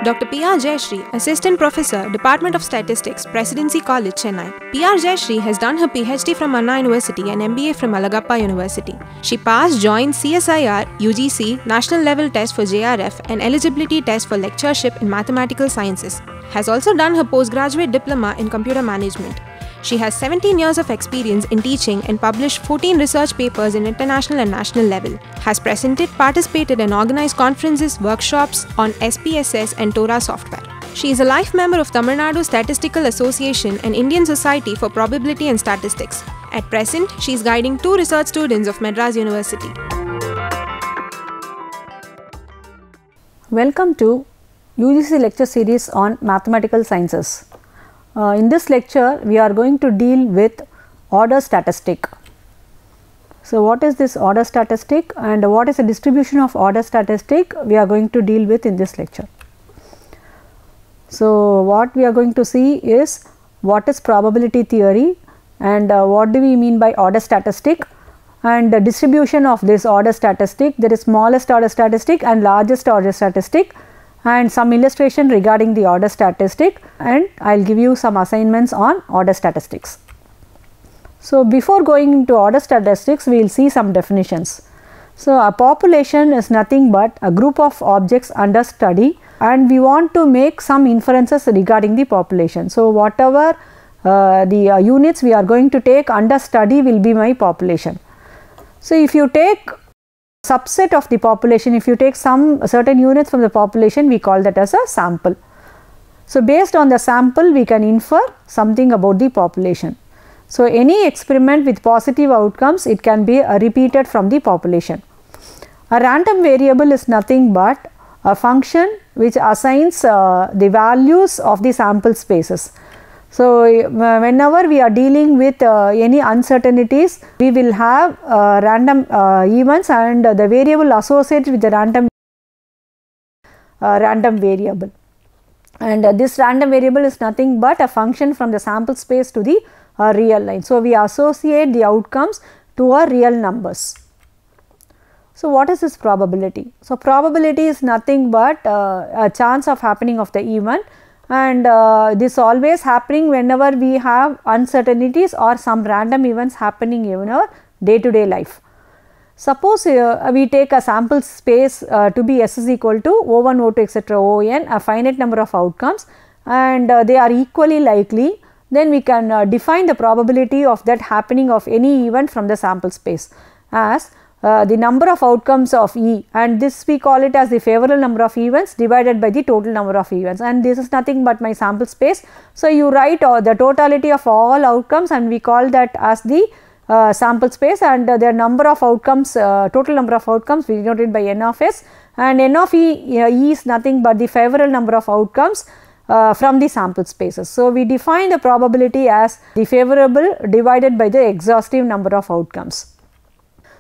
Dr. P.R. Jayashree, Assistant Professor, Department of Statistics, Presidency College, Chennai. P.R. Jayashree has done her PhD from Anna University and MBA from Alagappa University. She passed joint CSIR, UGC, National Level Test for JRF and Eligibility Test for Lectureship in Mathematical Sciences. Has also done her postgraduate diploma in Computer Management. She has 17 years of experience in teaching and published 14 research papers in international and national level. Has presented, participated and organized conferences, workshops on SPSS and Torah software. She is a life member of Tamil Nadu Statistical Association and Indian Society for Probability and Statistics. At present, she is guiding 2 research students of Madras University. Welcome to UGC lecture series on mathematical sciences. In this lecture, we are going to deal with order statistic. So, what is this order statistic and what is the distribution of order statistic we are going to deal with in this lecture. So, what we are going to see is what is probability theory and what do we mean by order statistic and the distribution of this order statistic. There is smallest order statistic and largest order statistic, and some illustration regarding the order statistic, and I will give you some assignments on order statistics. So, before going into order statistics, we will see some definitions. So, a population is nothing but a group of objects under study, and we want to make some inferences regarding the population. So, whatever the units we are going to take under study will be my population. So, if you take subset of the population, if you take some certain units from the population, we call that as a sample. So, based on the sample we can infer something about the population. So, any experiment with positive outcomes, it can be repeated from the population. A random variable is nothing but a function which assigns the values of the sample spaces. So, whenever we are dealing with any uncertainties, we will have random events and the variable associated with the random variable, and this random variable is nothing but a function from the sample space to the real line. So, we associate the outcomes to our real numbers. So, what is this probability? So, probability is nothing but a chance of happening of the event, and this always happening whenever we have uncertainties or some random events happening in our day to day life. Suppose we take a sample space to be S is equal to O1, O2 etc. On, a finite number of outcomes, and they are equally likely, then we can define the probability of that happening of any event from the sample space as the number of outcomes of E, and this we call it as the favorable number of events divided by the total number of events, and this is nothing but my sample space. So, you write the totality of all outcomes and we call that as the sample space, and their number of outcomes, total number of outcomes we denote it by n of s, and n of E is nothing but the favorable number of outcomes from the sample spaces. So, we define the probability as the favorable divided by the exhaustive number of outcomes.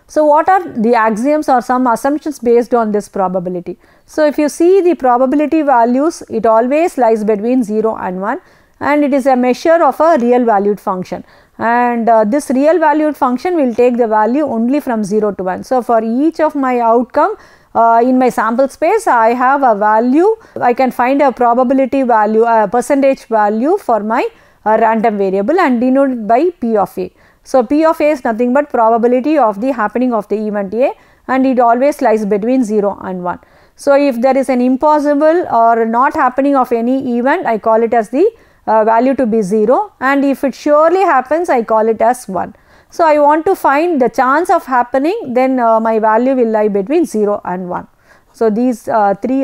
So, what are the axioms or some assumptions based on this probability? So, if you see the probability values, it always lies between 0 and 1, and it is a measure of a real valued function, and this real valued function will take the value only from 0 to 1. So, for each of my outcome in my sample space, I have a value, I can find a probability value, a percentage value for my random variable and denote it by P of A. So, P of A is nothing but probability of the happening of the event A, and it always lies between 0 and 1. So, if there is an impossible or not happening of any event, I call it as the value to be 0, and if it surely happens, I call it as 1. So, I want to find the chance of happening, then my value will lie between 0 and 1. So, these 3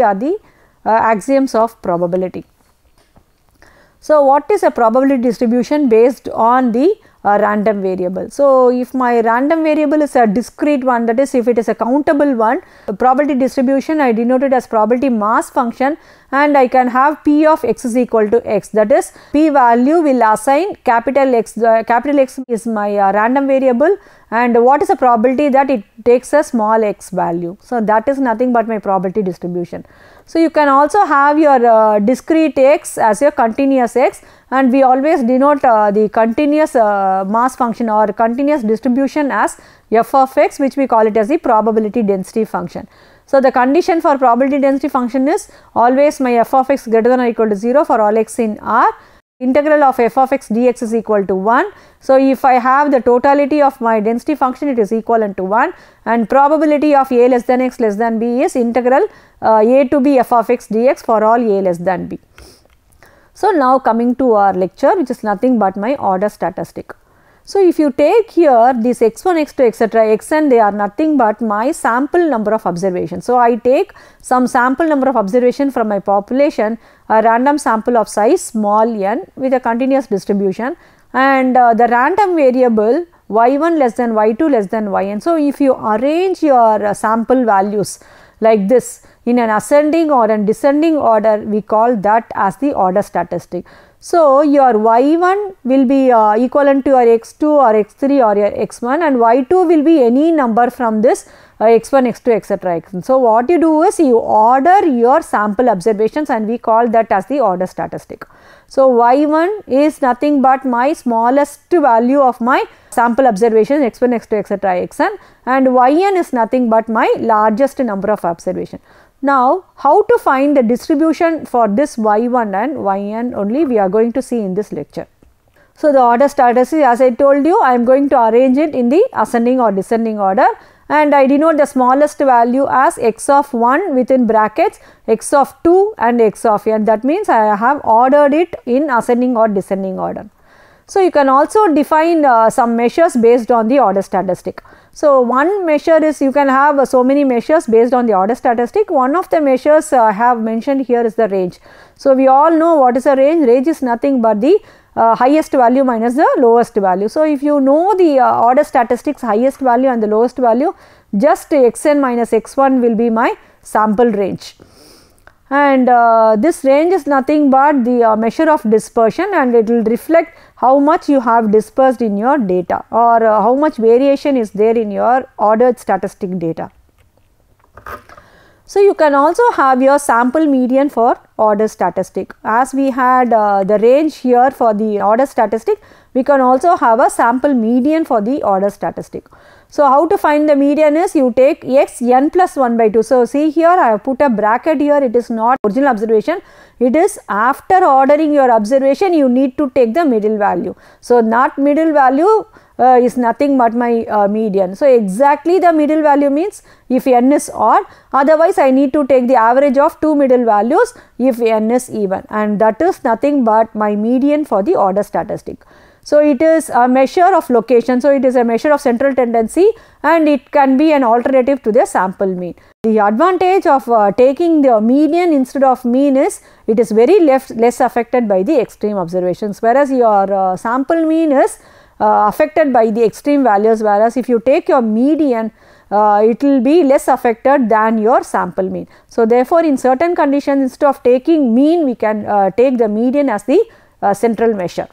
are the axioms of probability. So, what is a probability distribution based on the random variable? So, if my random variable is a discrete one, that is if it is a countable one, the probability distribution I denote it as probability mass function, and I can have P of x is equal to x, that is P value will assign capital X, capital X is my random variable, and what is the probability that it takes a small x value. So, that is nothing but my probability distribution. So, you can also have your discrete x as your continuous x, and we always denote the continuous mass function or continuous distribution as f of x, which we call it as the probability density function. So, the condition for probability density function is always my f of x greater than or equal to 0 for all x in R. Integral of f of x dx is equal to 1. So, if I have the totality of my density function, it is equivalent to 1, and probability of a less than x less than b is integral a to b f of x dx for all a less than b. So, now coming to our lecture, which is nothing but my order statistic. So, if you take here this x1, x2 etc., xn, they are nothing but my sample number of observations. So, I take some sample number of observation from my population, a random sample of size small n with a continuous distribution, and the random variable y1 less than y2 less than yn. So, if you arrange your sample values like this in an ascending or an descending order, we call that as the order statistic. So, your y1 will be equivalent to your x2 or x3 or your x1, and y2 will be any number from this x1, x2 etc. xn. So, what you do is you order your sample observations, and we call that as the order statistic. So, y1 is nothing but my smallest value of my sample observation x1, x2 etc. xn, and yn is nothing but my largest number of observation. Now, how to find the distribution for this y1 and yn only we are going to see in this lecture. So, the order statistic, as I told you, I am going to arrange it in the ascending or descending order, and I denote the smallest value as x of 1 within brackets, x of 2 and x of n. That means I have ordered it in ascending or descending order. So, you can also define some measures based on the order statistic. So, one measure is you can have so many measures based on the order statistic. One of the measures I have mentioned here is the range. So, we all know what is a range. Range is nothing but the highest value minus the lowest value. So, if you know the order statistics highest value and the lowest value, just xn minus x1 will be my sample range. And this range is nothing but the measure of dispersion, and it will reflect how much you have dispersed in your data, or how much variation is there in your ordered statistic data. So, you can also have your sample median for order statistic. As we had the range here for the order statistic, we can also have a sample median for the order statistic. So, how to find the median is you take x n plus 1 by 2. So, see here I have put a bracket here, it is not original observation, it is after ordering your observation you need to take the middle value. So, not middle value is nothing but my median. So, exactly the middle value means if n is odd, otherwise I need to take the average of two middle values if n is even, and that is nothing but my median for the order statistic. So, it is a measure of location. So, it is a measure of central tendency, and it can be an alternative to the sample mean. The advantage of taking the median instead of mean is it is very less affected by the extreme observations, whereas your sample mean is affected by the extreme values, whereas if you take your median it will be less affected than your sample mean. So, therefore, in certain conditions instead of taking mean we can take the median as the central measure.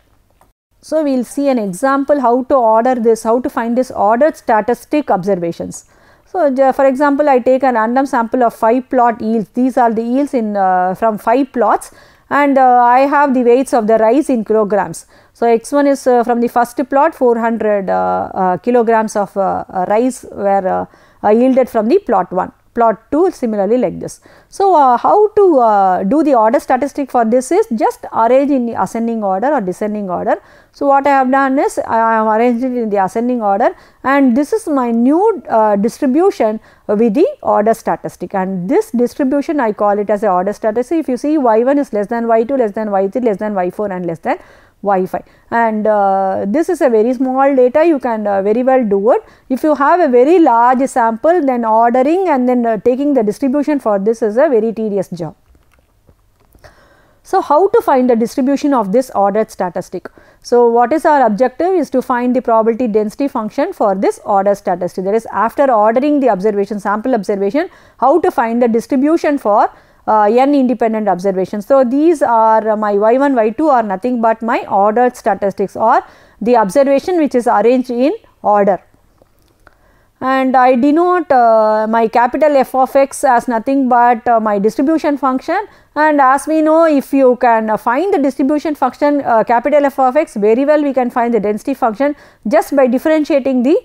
So, we will see an example how to order this, how to find this ordered statistic observations. So, for example, I take a random sample of 5 plot yields. These are the yields in from 5 plots, and I have the weights of the rice in kilograms. So, x1 is from the first plot 400 kilograms of rice were yielded from the plot 1. Plot 2 similarly like this. So, how to do the order statistic for this is just arrange in the ascending order or descending order. So, what I have done is I have arranged it in the ascending order, and this is my new distribution with the order statistic, and this distribution I call it as a order statistic. If you see y1 is less than y2 less than y3 less than y4 and less than y5, and this is a very small data, you can very well do it. If you have a very large sample, then ordering and then taking the distribution for this is a very tedious job. So, how to find the distribution of this ordered statistic? So, what is our objective is to find the probability density function for this order statistic, that is after ordering the observation, sample observation, how to find the distribution for n independent observations. So, these are my y1, y2 are nothing but my ordered statistics, or the observation which is arranged in order. and I denote my capital F of x as nothing but my distribution function. And as we know, if you can find the distribution function capital F of x, very well we can find the density function just by differentiating the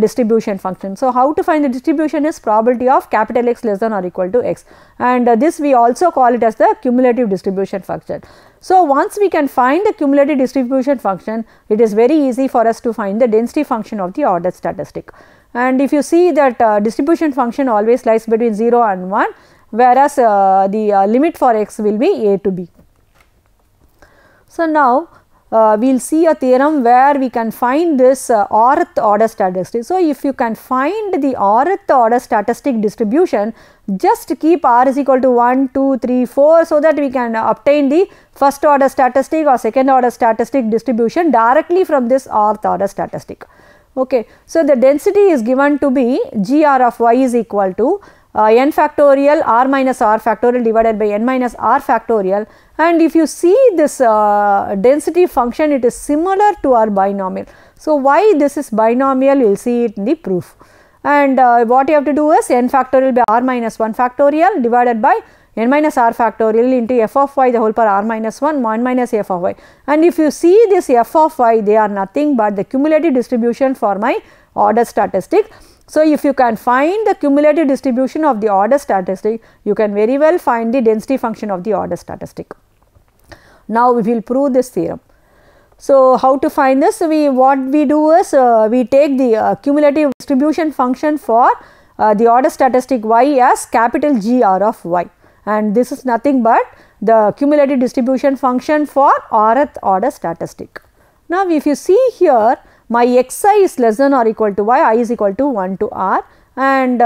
distribution function. So, how to find the distribution is probability of capital X less than or equal to x, and this we also call it as the cumulative distribution function. So, once we can find the cumulative distribution function, it is very easy for us to find the density function of the ordered statistic. And if you see that distribution function always lies between 0 and 1, whereas the limit for x will be a to b. So, now we will see a theorem where we can find this rth order statistic. So, if you can find the rth order statistic distribution, just keep r is equal to 1, 2, 3, 4, so that we can obtain the first order statistic or second order statistic distribution directly from this rth order statistic. Okay. So, the density is given to be gr of y is equal to n factorial r minus r factorial divided by n minus r factorial, and if you see this density function, it is similar to our binomial. So, why this is binomial, we will see it in the proof. And what you have to do is n factorial by r minus 1 factorial divided by n minus r factorial into f of y the whole power r minus 1 minus f of y. And if you see this f of y, they are nothing but the cumulative distribution for my order statistic. So, if you can find the cumulative distribution of the order statistic, you can very well find the density function of the order statistic. Now, we will prove this theorem. So, how to find this? What we do is we take the cumulative distribution function for the order statistic y as capital G r of y, and this is nothing but the cumulative distribution function for rth order statistic. Now, if you see here, my xi is less than or equal to y, I is equal to 1 to r, and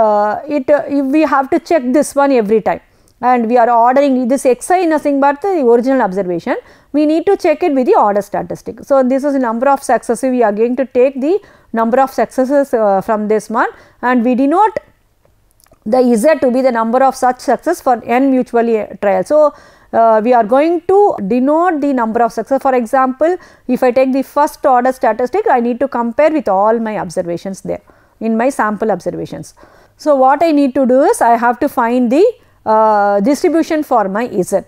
we have to check this one every time, and we are ordering this xi nothing but the original observation. We need to check it with the order statistic. So, this is the number of successes. We are going to take the number of successes from this one, and we denote the z to be the number of such success for n mutually trials. So, we are going to denote the number of success. For example, if I take the first order statistic, I need to compare with all my observations there in my sample observations. So, what I need to do is I have to find the distribution for my z.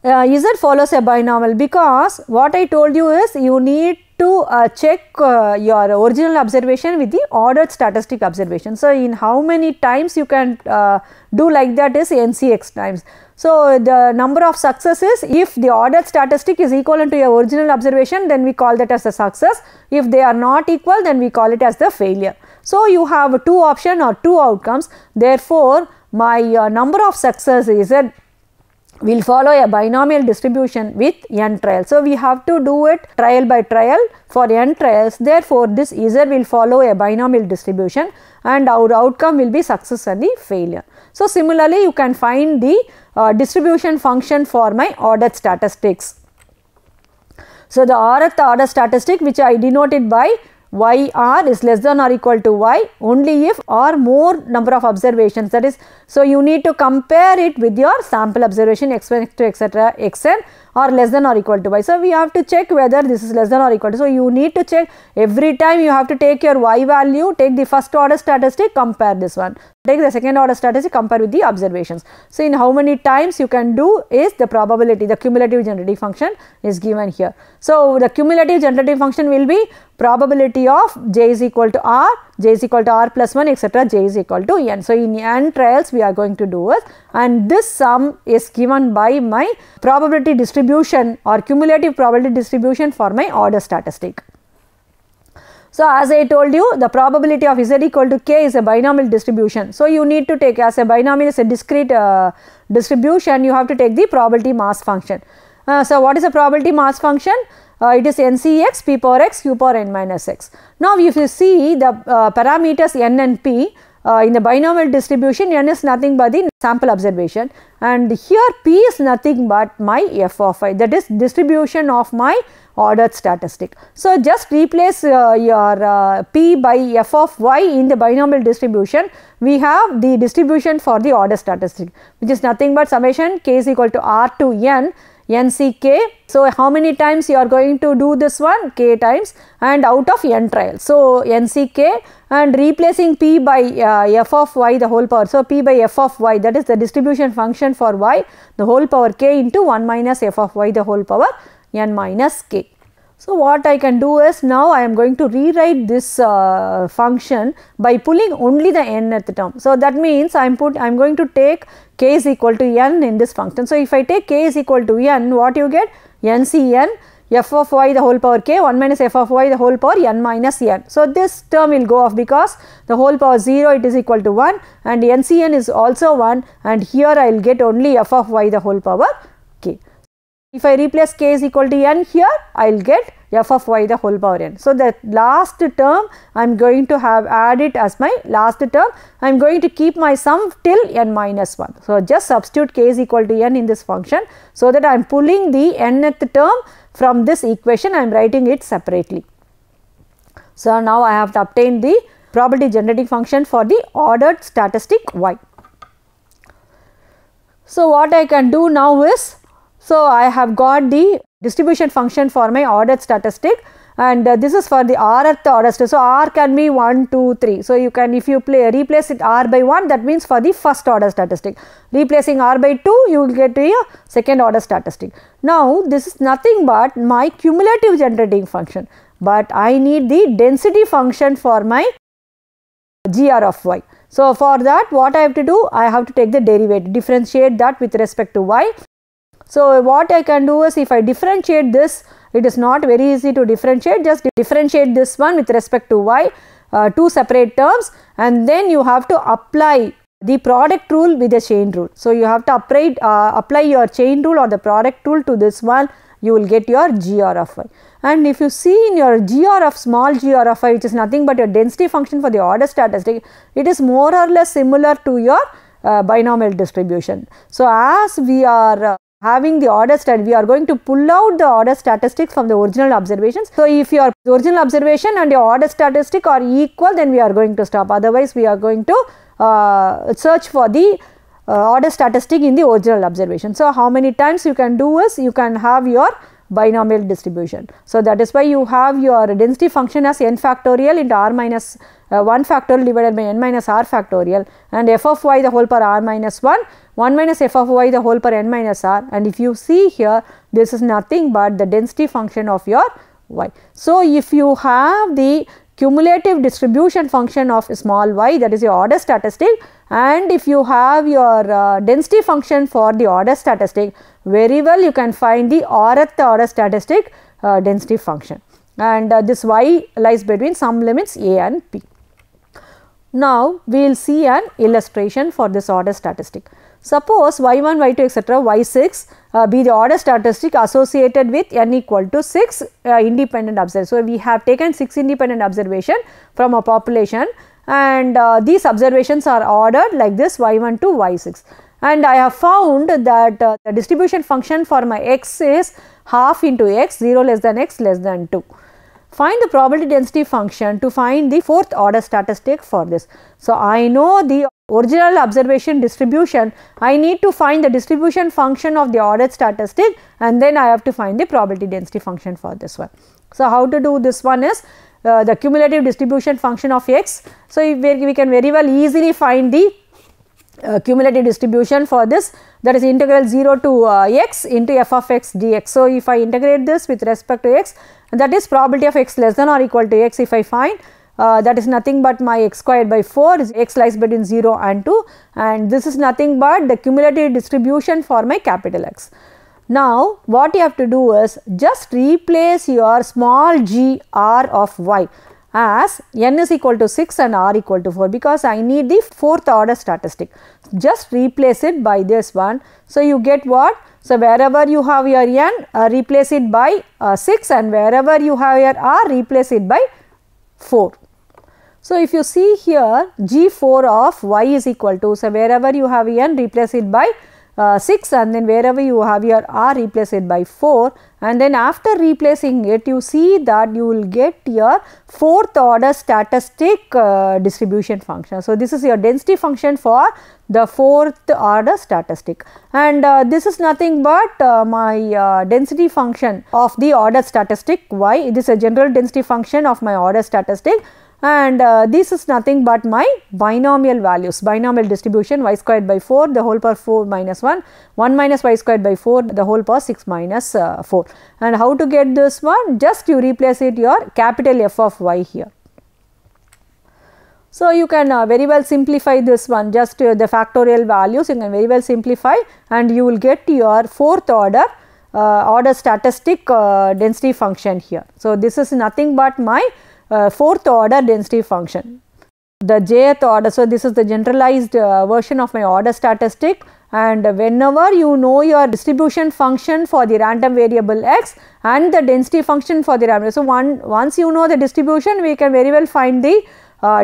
Z follows a binomial, because what I told you is you need to check your original observation with the ordered statistic observation. So, in how many times you can do like that is NCX times. So, the number of successes, if the ordered statistic is equivalent to your original observation, then we call that as a success. If they are not equal, then we call it as the failure. So, you have two options or two outcomes. Therefore, my number of success is will follow a binomial distribution with n trials. So, we have to do it trial by trial for n trials. Therefore, this z will follow a binomial distribution, and our outcome will be success and the failure. So, similarly, you can find the distribution function for my ordered statistics. So, the rth order statistic, which I denoted by yr is less than or equal to y only if or more number of observations, that is. So, you need to compare it with your sample observation x1, x2, etc. xn or less than or equal to y. So, we have to check whether this is less than or equal to. So, you need to check every time. You have to take your y value, take the first order statistic, compare this one, take the second order statistic, compare with the observations. So, in how many times you can do is the probability, the cumulative generative function is given here. So, the cumulative generative function will be probability of j is equal to r, j is equal to r plus 1, etc., j is equal to n. So, in n trials we are going to do it, and this sum is given by my probability distribution or cumulative probability distribution for my order statistic. So, as I told you, the probability of z equal to k is a binomial distribution. So, you need to take, as a binomial is a discrete distribution, you have to take the probability mass function. So, what is a probability mass function? It is NCX p power x q power n minus x. Now, if you see the parameters n and p in the binomial distribution, n is nothing but the sample observation, and here p is nothing but my f of I, that is distribution of my ordered statistic. So, just replace your p by f of y in the binomial distribution. We have the distribution for the order statistic, which is nothing but summation k is equal to r to n. NCK. So how many times you are going to do this one? K times, and out of n trials. So NCK, and replacing P by f of y the whole power. So P by f of y, that is the distribution function for y, the whole power k into 1 minus f of y the whole power n minus k. So what I can do is, now I am going to rewrite this function by pulling only the nth term. So that means I am going to take k is equal to n in this function. So if I take k is equal to n, what you get? NCn f of y the whole power k 1 minus f of y the whole power n minus n. So this term will go off because the whole power 0, it is equal to 1, and NCn is also 1, and here I will get only f of y the whole power k. If I replace k is equal to n here, I will get f of y the whole power n. So the last term I am going to have add it as my last term. I am going to keep my sum till n minus 1. So just substitute k is equal to n in this function, so that I am pulling the nth term from this equation. I am writing it separately. So now I have to obtain the probability generating function for the ordered statistic y. So what I can do now is, so I have got the distribution function for my ordered statistic, and this is for the rth order. So r can be 1, 2, 3. So you can, if you replace it r by 1, that means for the first order statistic. Replacing r by 2, you will get a second order statistic. Now this is nothing but my cumulative generating function, but I need the density function for my gr of y. So for that, what I have to do? I have to take the derivative, differentiate that with respect to y. So what I can do is, if I differentiate this, it is not very easy to differentiate, just differentiate this one with respect to y, two separate terms, and then you have to apply the product rule with the chain rule. So you have to apply your chain rule or the product rule to this one, you will get your gr of y. And if you see in your gr of small gr of y, which is nothing but your density function for the order statistic, it is more or less similar to your binomial distribution. So as we are having the order we are going to pull out the order statistics from the original observations. So if your original observation and your order statistic are equal, then we are going to stop. Otherwise we are going to search for the order statistic in the original observation. So how many times you can do is, you can have your binomial distribution. So that is why you have your density function as n factorial into r minus 1 factorial divided by n minus r factorial, and f of y the whole power r minus 1 minus f of y the whole power n minus r, and if you see here, this is nothing but the density function of your y. So if you have the cumulative distribution function of small y, that is your order statistic, and if you have your density function for the order statistic, very well you can find the rth order statistic density function, and this y lies between some limits a and p. Now we will see an illustration for this order statistic. Suppose y1, y2, etc., y6 be the order statistic associated with n equal to 6 independent observations. So we have taken 6 independent observations from a population, and these observations are ordered like this, y1 to y6, and I have found that the distribution function for my x is half into x, 0 less than x less than 2. Find the probability density function to find the fourth order statistic for this. So I know the original observation distribution, I need to find the distribution function of the ordered statistic, and then I have to find the probability density function for this one. So how to do this one is the cumulative distribution function of x. So we can very well easily find the cumulative distribution for this, that is integral 0 to x into f of x dx. So if I integrate this with respect to x, that is probability of x less than or equal to x, if I find that is nothing but my x squared by 4, x lies between 0 and 2, and this is nothing but the cumulative distribution for my capital X. Now what you have to do is, just replace your small g r of y as n is equal to 6 and r equal to 4, because I need the fourth order statistic. Just replace it by this one. So you get what? So wherever you have your n, replace it by 6, and wherever you have your r, replace it by 4. So if you see here, g4 of y is equal to, so wherever you have n, replace it by 6, and then wherever you have your r, replace it by 4, and then after replacing it you see that you will get your 4th order statistic distribution function. So, this is your density function for the 4th order statistic, and this is nothing but my density function of the order statistic y. It is a general density function of my order statistic, and this is nothing but my binomial values, binomial distribution y squared by 4 the whole power 4 minus 1, 1 minus y squared by 4 the whole power 6 minus 4. And how to get this one? Just you replace it your capital F of y here. So, you can very well simplify this one, just the factorial values you can very well simplify, and you will get your 4th order statistic density function here. So, this is nothing but my 4th order density function, the jth order. So, this is the generalized version of my order statistic, and whenever you know your distribution function for the random variable x and the density function for the random. So, once you know the distribution, we can very well find the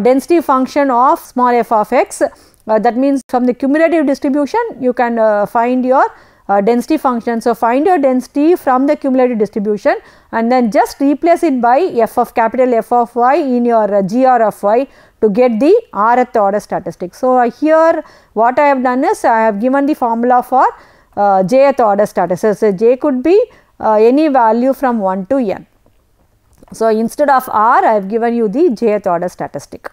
density function of small f of x. That means from the cumulative distribution you can find your density function. So, find your density from the cumulative distribution and then just replace it by f of capital F of y in your gr of y to get the rth order statistic. So, here what I have done is I have given the formula for jth order statistic. So, j could be any value from 1 to n. So, instead of r I have given you the jth order statistic.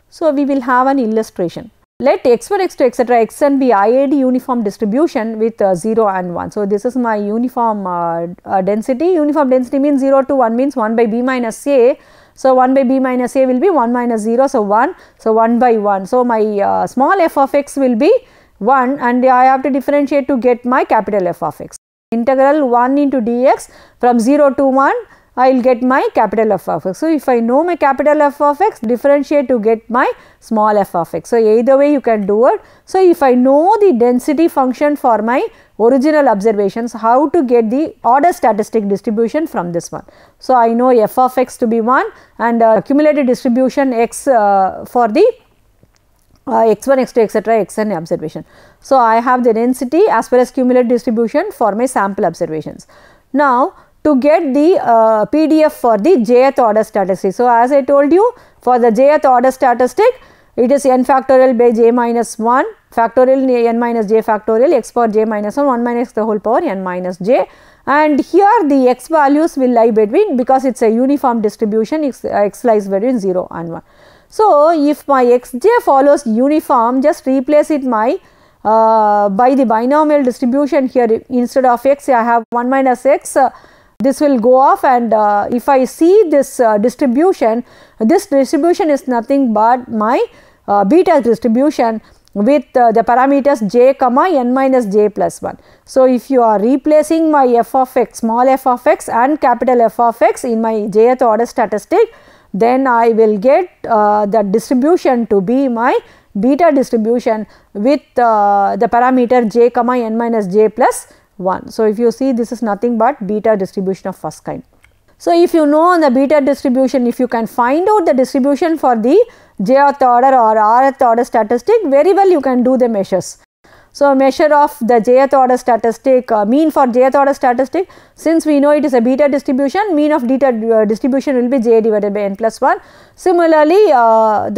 So, we will have an illustration. Let x1, x2, etc. xn be IID uniform distribution with 0 and 1. So, this is my uniform density. Uniform density means 0 to 1 means 1 by b minus a. So, 1 by b minus a will be 1 minus 0. So, 1. So, 1 by 1. So, my small f of x will be 1, and I have to differentiate to get my capital F of x. Integral 1 into dx from 0 to 1. I will get my capital F of x. So, if I know my capital F of x, differentiate to get my small f of x. So, either way you can do it. So, if I know the density function for my original observations, how to get the order statistic distribution from this one. So, I know f of x to be 1 and cumulative distribution x for the x1, x2, etc. xn observation. So, I have the density as well as cumulative distribution for my sample observations. Now, to get the PDF for the jth order statistic. So, as I told you, for the jth order statistic, it is n factorial by j minus 1 factorial n minus j factorial x power j minus 1 minus the whole power n minus j, and here the x values will lie between, because it is a uniform distribution, x lies between 0 and 1. So, if my xj follows uniform, just replace it my by the binomial distribution here. Instead of x I have 1 minus x. This will go off, and if I see this distribution, this distribution is nothing but my beta distribution with the parameters j comma n minus j plus 1. So, if you are replacing my f of x, small f of x and capital F of x in my jth order statistic, then I will get the distribution to be my beta distribution with the parameter j comma n minus j plus 1. So, if you see, this is nothing but beta distribution of first kind. So, if you know the beta distribution, if you can find out the distribution for the jth order or rth order statistic, very well you can do the measures. So, measure of the jth order statistic, mean for jth order statistic, since we know it is a beta distribution, mean of beta distribution will be j divided by n plus 1. Similarly,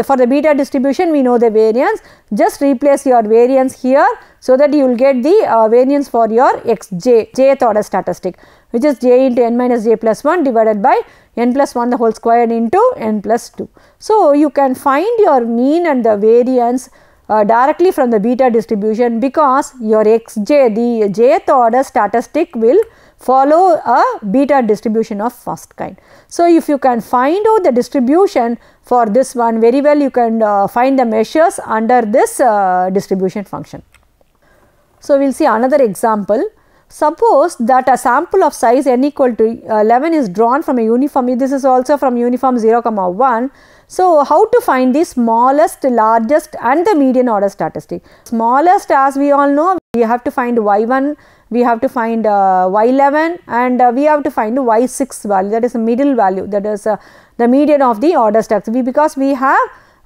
for the beta distribution we know the variance, just replace your variance here, so that you will get the variance for your xj, jth order statistic, which is j into n minus j plus 1 divided by n plus 1 the whole squared into n plus 2. So, you can find your mean and the variance directly from the beta distribution, because your xj, the jth order statistic, will follow a beta distribution of first kind. So, if you can find out the distribution for this one, very well you can find the measures under this distribution function. So, we will see another example. Suppose that a sample of size n equal to 11 is drawn from a uniform, this is also from uniform 0, 1. So, how to find the smallest, largest and the median order statistic? Smallest, as we all know, we have to find y1, we have to find y11, and we have to find y6 value, that is a middle value, that is the median of the order statistic, because we have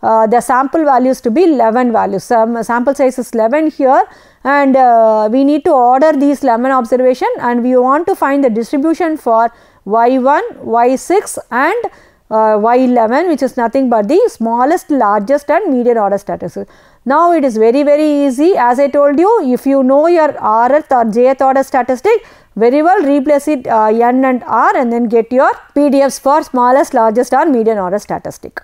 the sample values to be 11 values. Sample size is 11 here, and we need to order these 11 observation, and we want to find the distribution for y1, y6 and y11, which is nothing but the smallest, largest and median order statistics. Now it is very easy. As I told you, if you know your rth or jth order statistic, very well replace it n and r and then get your PDFs for smallest, largest or median order statistic.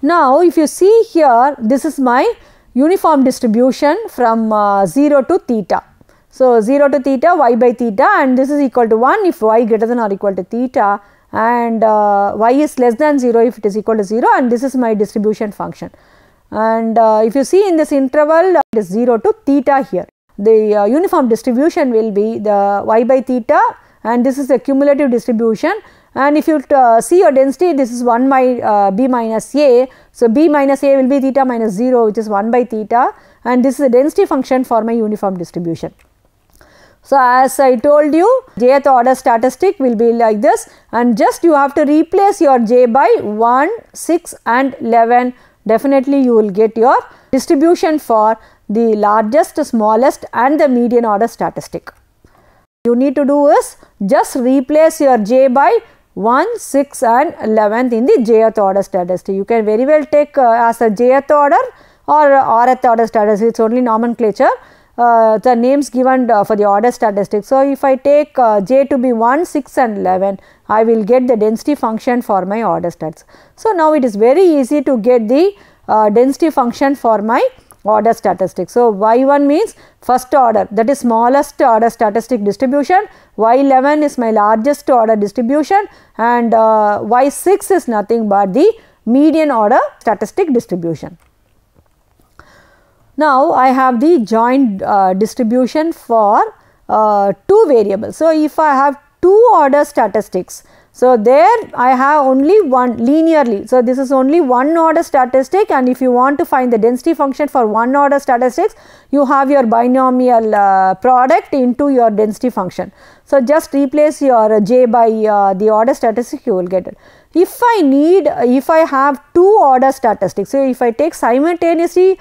Now if you see here, this is my uniform distribution from 0 to theta. So 0 to theta, y by theta, and this is equal to 1 if y greater than or equal to theta, and y is less than 0 if it is equal to 0, and this is my distribution function. And if you see in this interval, it is 0 to theta here. The uniform distribution will be the y by theta, and this is the cumulative distribution. And if you see your density, this is 1 by b minus a. So b minus a will be theta minus 0, which is 1 by theta, and this is the density function for my uniform distribution. So as I told you, jth order statistic will be like this, and just you have to replace your j by 1, 6 and 11. Definitely you will get your distribution for the largest, smallest and the median order statistic. You need to do is just replace your j by 1, 6 and 11th in the jth order statistic. You can very well take as a jth order or rth order statistic, it is only nomenclature. The names given for the order statistic. So if I take j to be 1, 6 and 11, I will get the density function for my order stats. So now it is very easy to get the density function for my order statistic. So y1 means first order, that is smallest order statistic distribution, y11 is my largest order distribution, and y6 is nothing but the median order statistic distribution. Now I have the joint distribution for two variables. So if I have two order statistics, so there I have only one linearly. So this is only one order statistic, and if you want to find the density function for one order statistics, you have your binomial product into your density function. So just replace your j by the order statistic, you will get it. If I have two order statistics, so if I take simultaneously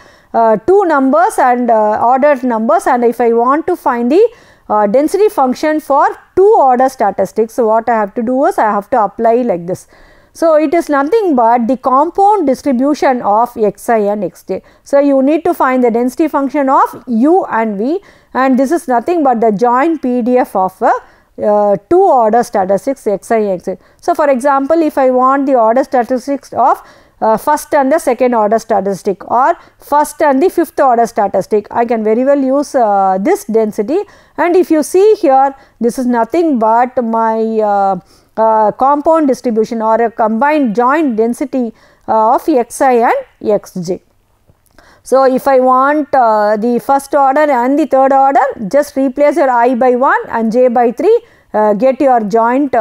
two numbers and ordered numbers, and if I want to find the density function for two order statistics, so what I have to do is I have to apply like this. So it is nothing but the compound distribution of xi and xj. So you need to find the density function of u and v, and this is nothing but the joint PDF of two order statistics xi and xj. So for example, if I want the order statistics of first and the second order statistic, or first and the fifth order statistic, I can very well use this density. And if you see here, this is nothing but my compound distribution or a combined joint density of xi and xj. So if I want the first order and the third order, just replace your I by 1 and j by 3, get your joint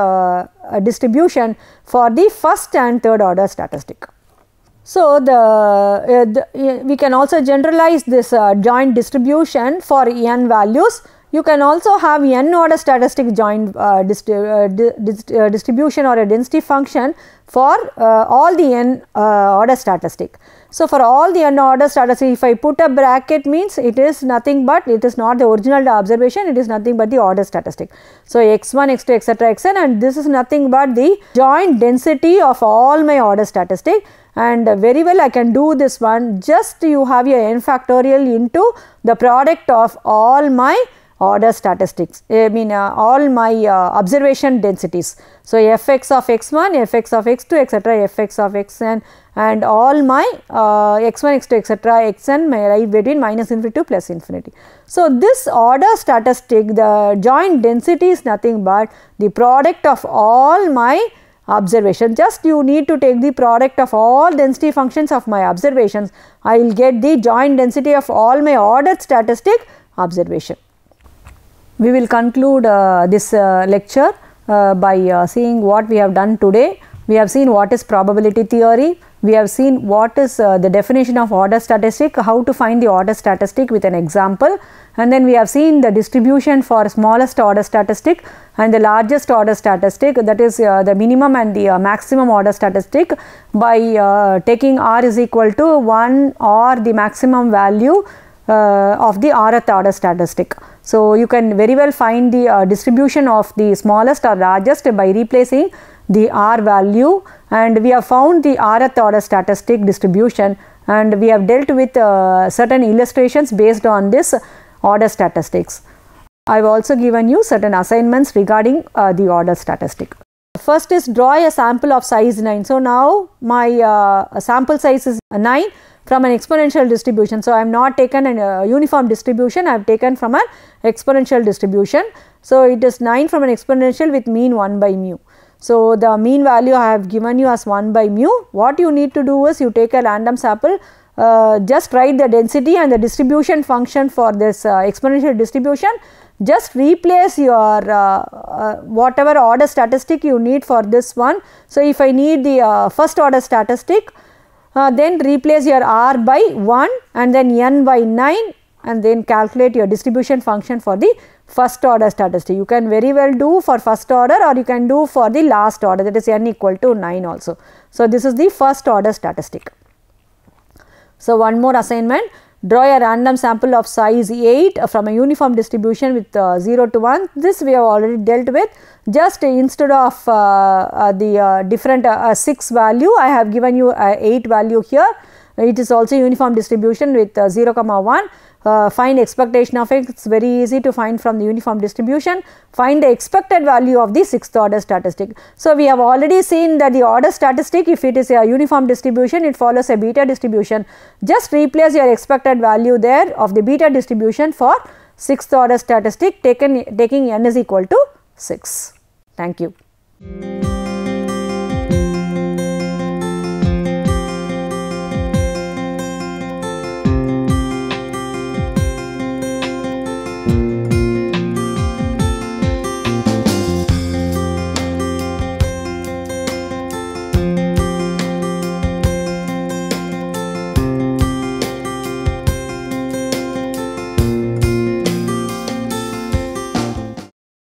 distribution for the first and third order statistic. So we can also generalize this joint distribution for n values. You can also have n order statistic joint distribution or a density function for all the n order statistic. So for all the n order statistic, if I put a bracket, means it is nothing but, it is not the original observation, it is nothing but the order statistic. So x1, x2, etc. xn, and this is nothing but the joint density of all my order statistic. And very well I can do this one, just you have your n factorial into the product of all my order statistics, all my observation densities. So fx of x1, fx of x2, etc., fx of xn, and all my x1, x2, etc., xn may lie between minus infinity to plus infinity. So this order statistic, the joint density is nothing but the product of all my observation. Just you need to take the product of all density functions of my observations. I will get the joint density of all my ordered statistic observation. We will conclude this lecture by seeing what we have done today. We have seen what is probability theory. We have seen what is the definition of order statistic, how to find the order statistic with an example, and then we have seen the distribution for smallest order statistic and the largest order statistic, that is the minimum and the maximum order statistic by taking R is equal to 1 or the maximum value of the rth order statistic. So, you can very well find the distribution of the smallest or largest by replacing the R value, and we have found the rth order statistic distribution, and we have dealt with certain illustrations based on this order statistics. I have also given you certain assignments regarding the order statistic. First is draw a sample of size 9. So, now my sample size is 9 from an exponential distribution. So, I have not taken a uniform distribution, I have taken from an exponential distribution. So, it is 9 from an exponential with mean 1 by mu. So, the mean value I have given you as 1 by mu. What you need to do is you take a random sample, just write the density and the distribution function for this exponential distribution. Just replace your whatever order statistic you need for this one. So, if I need the first order statistic, then replace your R by 1 and then n by 9 and then calculate your distribution function for the first order statistic. You can very well do for first order or you can do for the last order, that is n equal to 9 also. So, this is the first order statistic. So, one more assignment, draw a random sample of size 8 from a uniform distribution with 0 to 1. This we have already dealt with. Just instead of the different 6 value, I have given you 8 value here. It is also uniform distribution with 0 comma 1. Find expectation of x, it's very easy to find from the uniform distribution. Find the expected value of the 6th order statistic. So, we have already seen that the order statistic, if it is a uniform distribution, it follows a beta distribution. Just replace your expected value there of the beta distribution for 6th order statistic taking n is equal to 6. Thank you.